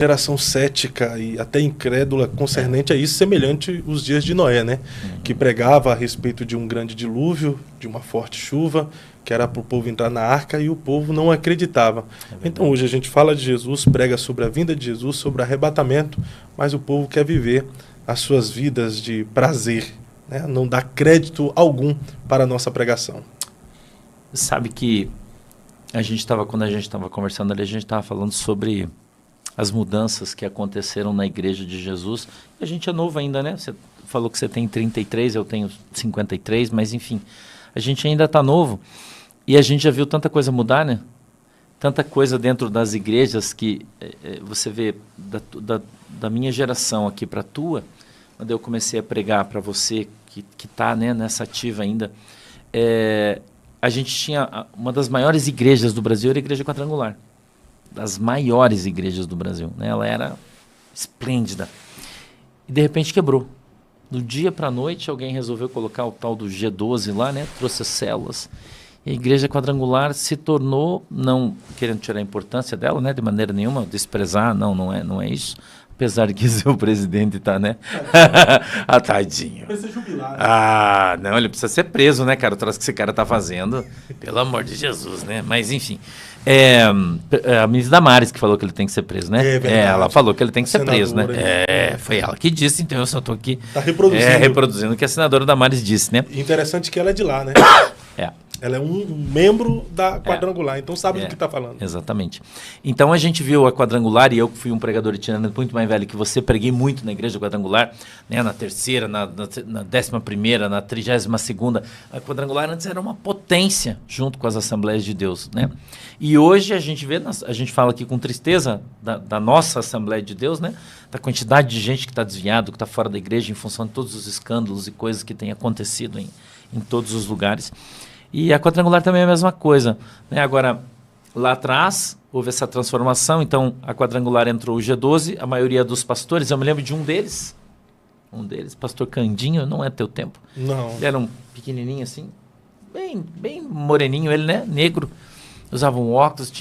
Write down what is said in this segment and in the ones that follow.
geração cética e até incrédula concernente a isso, semelhante os dias de Noé, né? Que pregava a respeito de um grande dilúvio, de uma forte chuva, que era para o povo entrar na arca, e o povo não acreditava. Então hoje a gente fala de Jesus, prega sobre a vinda de Jesus, sobre o arrebatamento, mas o povo quer viver as suas vidas de prazer, né? Não dá crédito algum para a nossa pregação. Sabe que quando a gente estava conversando ali, a gente estava falando sobre as mudanças que aconteceram na igreja de Jesus. A gente é novo ainda, né? Você falou que você tem 33, eu tenho 53, mas enfim, a gente ainda está novo e a gente já viu tanta coisa mudar, né? Tanta coisa dentro das igrejas que você vê da minha geração aqui para a tua, quando eu comecei a pregar para você que está, né, nessa ativa ainda, a gente tinha uma das maiores igrejas do Brasil, era a Igreja Quadrangular. Das maiores igrejas do Brasil, né? Ela era esplêndida. E de repente quebrou. Do dia para a noite, alguém resolveu colocar o tal do G12 lá, né? Trouxe as células. E a Igreja Quadrangular se tornou, não querendo tirar a importância dela, né? De maneira nenhuma, desprezar, não é isso. Apesar de que seu presidente está, né? Ah, tadinho. Precisa jubilar, né? Ah, não, ele precisa ser preso, né, cara? O troço que esse cara tá fazendo, pelo amor de Jesus, né? Mas, enfim. A ministra Damares que falou que ele tem que ser preso, né? Ela falou que ele tem que ser preso, né? Foi ela que disse, então eu só tô aqui reproduzindo o que a senadora Damares disse, né? Interessante que ela é de lá, né? Ela é um membro da Quadrangular, então sabe do que está falando. Exatamente. Então a gente viu a Quadrangular, e eu que fui um pregador itinerante muito mais velho que você, preguei muito na Igreja Quadrangular, né, na terceira, na 11ª, na 32ª. A Quadrangular antes era uma potência junto com as Assembleias de Deus, né? E hoje a gente vê, a gente fala aqui com tristeza da nossa Assembleia de Deus, né? Da quantidade de gente que está desviado, que está fora da igreja em função de todos os escândalos e coisas que têm acontecido em todos os lugares. E a Quadrangular também é a mesma coisa, né? Agora, lá atrás, houve essa transformação, então a Quadrangular entrou o G12, a maioria dos pastores, eu me lembro de um deles, pastor Candinho, não é teu tempo. Não. Ele era um pequenininho assim, bem moreninho ele, né? Negro, usava um óculos,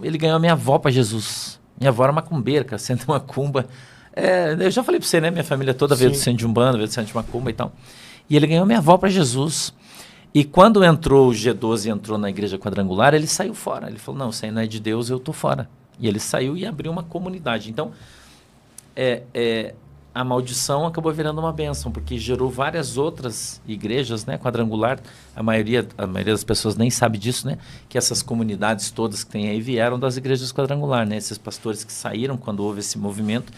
ele ganhou a minha avó para Jesus. Minha avó era macumbeira, cara, senta macumba. Eu já falei para você, né? Minha família toda veio do centro de Umbanda, veio do centro de macumba e tal. E ele ganhou minha avó para Jesus. E quando entrou o G12 e entrou na Igreja Quadrangular, ele saiu fora. Ele falou, não, isso aí não é de Deus, eu estou fora. E ele saiu e abriu uma comunidade. Então, a maldição acabou virando uma bênção, porque gerou várias outras igrejas, né? Quadrangular, a maioria das pessoas nem sabe disso, né? Que essas comunidades todas que tem aí vieram das igrejas Quadrangular, né? Esses pastores que saíram quando houve esse movimento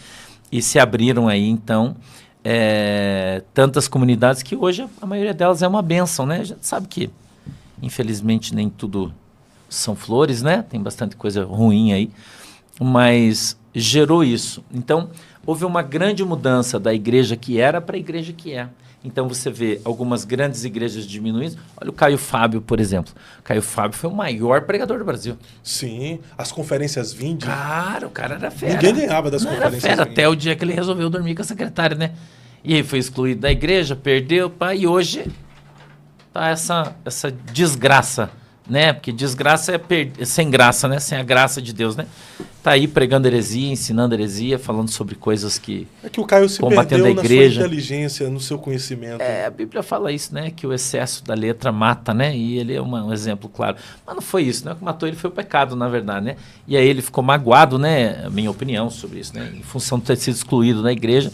e se abriram aí, então... tantas comunidades que hoje a maioria delas é uma bênção, né? A gente sabe que, infelizmente, nem tudo são flores, né? Tem bastante coisa ruim aí, mas gerou isso. Então, houve uma grande mudança da igreja que era para a igreja que é. Então, você vê algumas grandes igrejas diminuindo. Olha o Caio Fábio, por exemplo. O Caio Fábio foi o maior pregador do Brasil. Sim, as conferências Vinde. Cara, o cara era fera. Ninguém ganhava das conferências Vinde. Era fera, até o dia que ele resolveu dormir com a secretária, né? E aí foi excluído da igreja, perdeu, e hoje tá essa desgraça, né? Porque desgraça é sem graça, né? Sem a graça de Deus, né? Tá aí pregando heresia, ensinando heresia, falando sobre coisas que... É que o Caio se combatendo perdeu a igreja. Na sua inteligência, no seu conhecimento. A Bíblia fala isso, né? Que o excesso da letra mata, né? E ele é um exemplo claro. Mas não foi isso, né? O que matou ele foi o pecado, na verdade, né? E aí ele ficou magoado, né? A minha opinião sobre isso, né? Em função de ter sido excluído da igreja,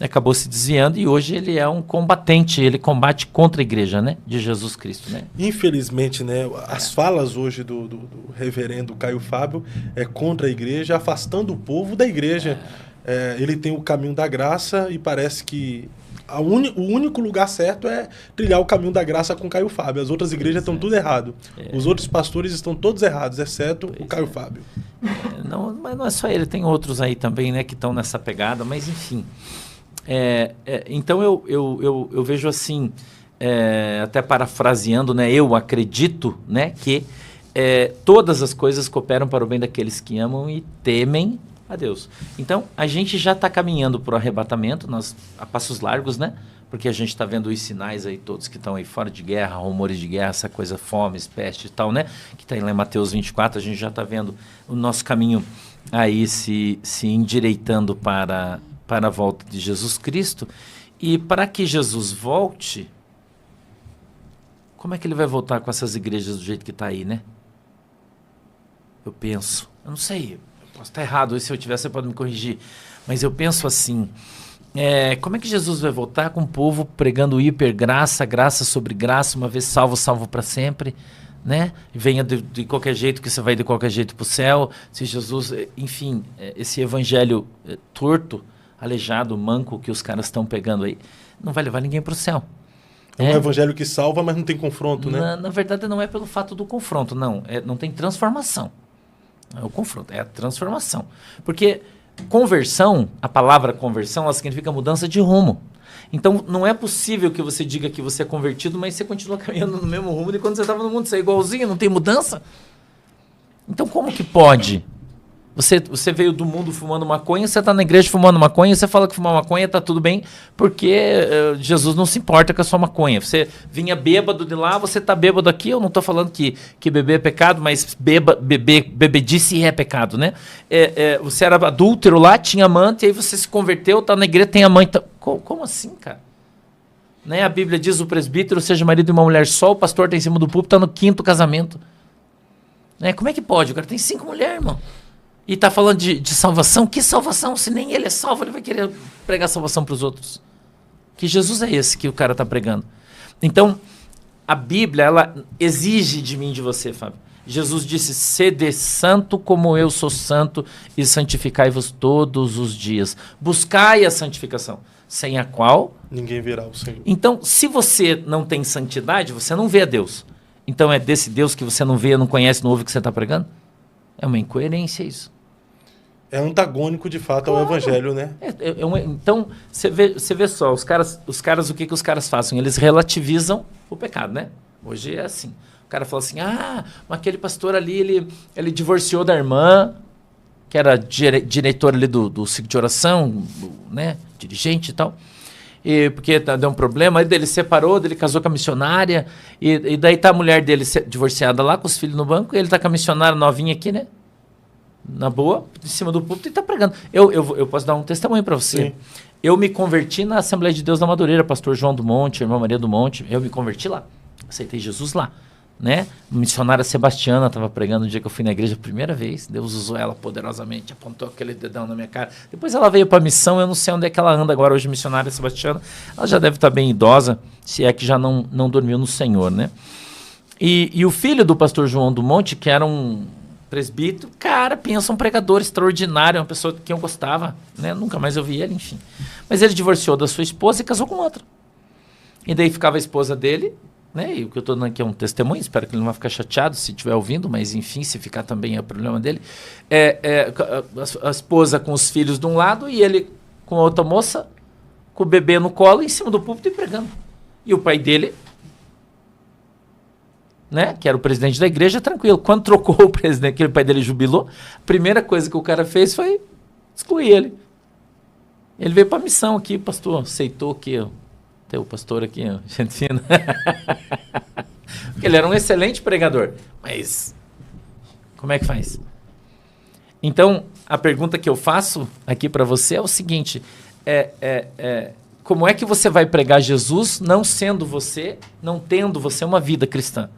acabou se desviando e hoje ele é um combatente, ele combate contra a igreja, né, de Jesus Cristo, né? Infelizmente, né, as falas hoje do reverendo Caio Fábio é contra a igreja, afastando o povo da igreja. Ele tem o caminho da graça e parece que o único lugar certo é trilhar o caminho da graça com Caio Fábio. As outras igrejas estão tudo errado. Os outros pastores estão todos errados, exceto o Caio Fábio. Mas não é só ele, tem outros aí também, né, que estão nessa pegada, mas enfim... então eu vejo assim, até parafraseando, né, eu acredito, né, que todas as coisas cooperam para o bem daqueles que amam e temem a Deus. Então a gente já está caminhando para o arrebatamento, a passos largos, né? Porque a gente está vendo os sinais aí todos que estão aí fora de guerra, rumores de guerra, essa coisa, fomes, peste e tal, né? Que está aí lá em Mateus 24, a gente já está vendo o nosso caminho aí se endireitando para a volta de Jesus Cristo. E para que Jesus volte, como é que ele vai voltar com essas igrejas do jeito que está aí, né? Eu penso, eu não sei, eu posso estar errado, e se eu tiver, você pode me corrigir, mas eu penso assim, como é que Jesus vai voltar com o povo pregando hipergraça, graça sobre graça, uma vez salvo, salvo para sempre, né? Venha de qualquer jeito, que você vai de qualquer jeito para o céu, se Jesus, enfim, esse evangelho torto, aleijado, manco que os caras estão pegando aí, não vai levar ninguém para o céu. É um evangelho que salva, mas não tem confronto, né? Na verdade, não é pelo fato do confronto, não. Não tem transformação. Não é o confronto, é a transformação. Porque conversão, a palavra conversão, ela significa mudança de rumo. Então, não é possível que você diga que você é convertido, mas você continua caminhando no mesmo rumo de quando você estava no mundo. Você é igualzinho, não tem mudança? Então, como que pode? Você veio do mundo fumando maconha, você está na igreja fumando maconha, você fala que fumar maconha está tudo bem, porque Jesus não se importa com a sua maconha. Você vinha bêbado de lá, você está bêbado aqui. Eu não estou falando que beber é pecado, mas bebedice é pecado, né? Você era adúltero lá, tinha amante, aí você se converteu, está na igreja, tem amante. Como assim, cara? Né? A Bíblia diz: o presbítero seja marido de uma mulher só, o pastor está em cima do púlpito, está no 5º casamento. Né? Como é que pode? O cara tem 5 mulheres, irmão. E está falando de salvação. Que salvação? Se nem ele é salvo, ele vai querer pregar salvação para os outros. Que Jesus é esse que o cara está pregando? Então, a Bíblia, ela exige de mim e de você, Fábio. Jesus disse: sede santo como eu sou santo, e santificai-vos todos os dias. Buscai a santificação, sem a qual ninguém verá o Senhor. Então, se você não tem santidade, você não vê a Deus. Então, é desse Deus que você não vê, não conhece, não ouve o que você está pregando? É uma incoerência isso. É antagônico, de fato, ao evangelho, né? Então, você vê só, os caras, o que os caras fazem? Eles relativizam o pecado, né? Hoje é assim. O cara fala assim: mas aquele pastor ali, ele divorciou da irmã, que era diretor ali do ciclo de oração, né? Dirigente e tal. Porque deu um problema, aí ele separou, ele casou com a missionária, e daí tá a mulher dele divorciada lá, com os filhos no banco, e ele tá com a missionária novinha aqui, né? Na boa, em cima do púlpito, e tá pregando. Eu posso dar um testemunho para você. Sim. Eu me converti na Assembleia de Deus da Madureira, pastor João do Monte, irmã Maria do Monte, eu me converti lá, aceitei Jesus lá, né? A missionária Sebastiana estava pregando no dia que eu fui na igreja a primeira vez, Deus usou ela poderosamente, apontou aquele dedão na minha cara. Depois ela veio para a missão, eu não sei onde é que ela anda agora hoje, missionária Sebastiana. Ela já deve estar bem idosa, se é que já não dormiu no Senhor, né? E o filho do pastor João do Monte, que era um presbítero, cara, pensa, um pregador extraordinário, uma pessoa que eu gostava, né? Nunca mais eu vi ele, enfim. Mas ele divorciou da sua esposa e casou com outra. E daí ficava a esposa dele, né? E o que eu estou dando aqui é um testemunho, espero que ele não vai ficar chateado se estiver ouvindo, mas enfim, se ficar também é o problema dele. A esposa com os filhos de um lado e ele com a outra moça, com o bebê no colo, em cima do púlpito e pregando. E o pai dele, né, que era o presidente da igreja, tranquilo. Quando trocou o presidente, que o pai dele jubilou, a primeira coisa que o cara fez foi excluir ele. Ele veio para a missão aqui, pastor, aceitou que tem o pastor aqui, gente fina. Porque ele era um excelente pregador, mas como é que faz? Então, a pergunta que eu faço aqui para você é o seguinte: como é que você vai pregar Jesus não sendo você, não tendo você uma vida cristã?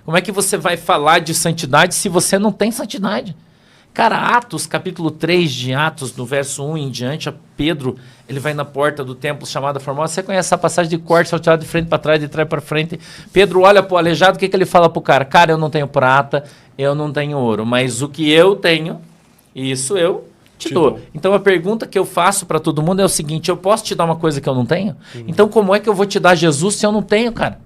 Como é que você vai falar de santidade se você não tem santidade? Cara, Atos, capítulo 3 de Atos, no verso 1 em diante, Pedro, ele vai na porta do templo chamada Formosa. Você conhece essa passagem de corte, salteado de frente para trás, de trás para frente. Pedro olha para o aleijado, o que ele fala para o cara? Cara, eu não tenho prata, eu não tenho ouro, mas o que eu tenho, isso eu te dou. Então a pergunta que eu faço para todo mundo é o seguinte: eu posso te dar uma coisa que eu não tenho? Então como é que eu vou te dar Jesus se eu não tenho, cara?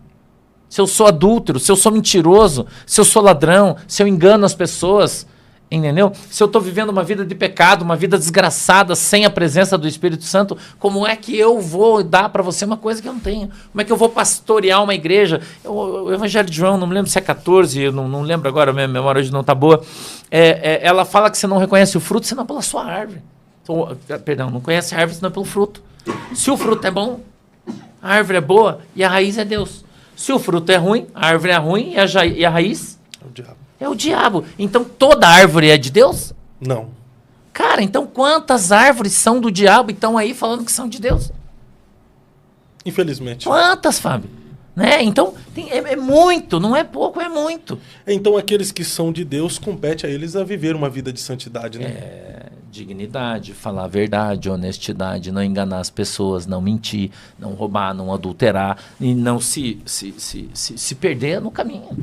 Se eu sou adúltero, se eu sou mentiroso, se eu sou ladrão, se eu engano as pessoas, entendeu? Se eu estou vivendo uma vida de pecado, uma vida desgraçada, sem a presença do Espírito Santo, como é que eu vou dar para você uma coisa que eu não tenho? Como é que eu vou pastorear uma igreja? O Evangelho de João, não me lembro se é 14, eu não lembro agora, a minha memória hoje não está boa. Ela fala que você não reconhece o fruto senão pela sua árvore. Então, perdão, não conhece a árvore senão pelo fruto. Se o fruto é bom, a árvore é boa e a raiz é Deus. Se o fruto é ruim, a árvore é ruim e a raiz É o diabo. é o diabo. Então toda árvore é de Deus? Não. Cara, então quantas árvores são do diabo e estão aí falando que são de Deus? Infelizmente. Quantas, Fábio? Né? Então, é muito, não é pouco, é muito. Então, aqueles que são de Deus, compete a eles a viver uma vida de santidade, né? Dignidade, falar a verdade, honestidade, não enganar as pessoas, não mentir, não roubar, não adulterar e não se perder no caminho.